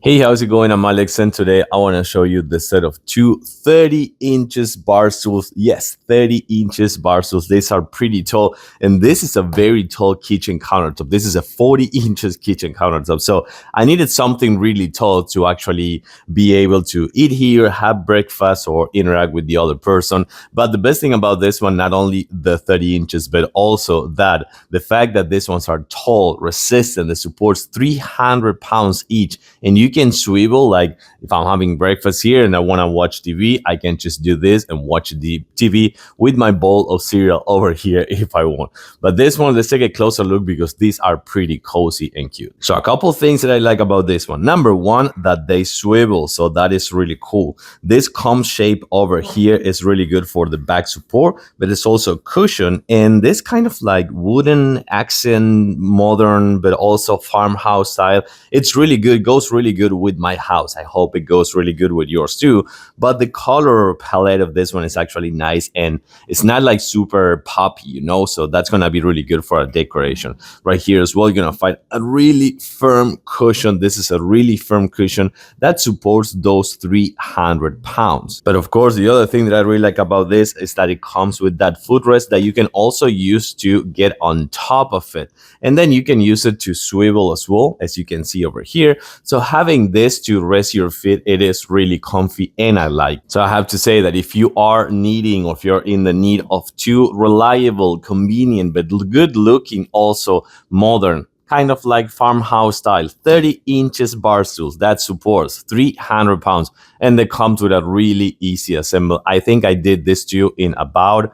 Hey, how's it going? I'm Alex, and today I want to show you the set of two 30 inches bar stools. Yes, 30 inches bar stools. These are pretty tall, and this is a very tall kitchen countertop. This is a 40 inches kitchen countertop. So I needed something really tall to actually be able to eat here, have breakfast, or interact with the other person. But the best thing about this one, not only the 30 inches, but also that the fact that these ones are tall, resistant, they supports 300 pounds each, and you can swivel. Like if I'm having breakfast here and I want to watch TV, I can just do this and watch the TV with my bowl of cereal over here if I want. But this one, let's take a closer look because these are pretty cozy and cute. So a couple things that I like about this one. Number one, that they swivel, so that is really cool. This comb shape over here is really good for the back support, but it's also cushion, and this kind of like wooden accent, modern but also farmhouse style. It's really good, goes really good with my house. I hope it goes really good with yours too. But the color palette of this one is actually nice, and it's not like super poppy, so that's gonna be really good for a decoration. Right here as well, you're gonna find a really firm cushion. This is a really firm cushion that supports those 300 pounds. But of course, the other thing that I really like about this is that it comes with that footrest that you can also use to get on top of it, and then you can use it to swivel as well, as you can see over here. So having this to rest your feet, it is really comfy and I like. So I have to say that if you are needing, or if you're in the need of two reliable, convenient, but good looking, also modern, kind of like farmhouse style 30 inches bar stools that supports 300 pounds, and they come with a really easy assemble. I think I did this too in about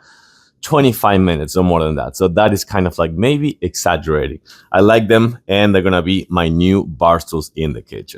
25 minutes or more than that. So that is kind of like maybe exaggerating. I like them, and they're gonna be my new bar stools in the kitchen.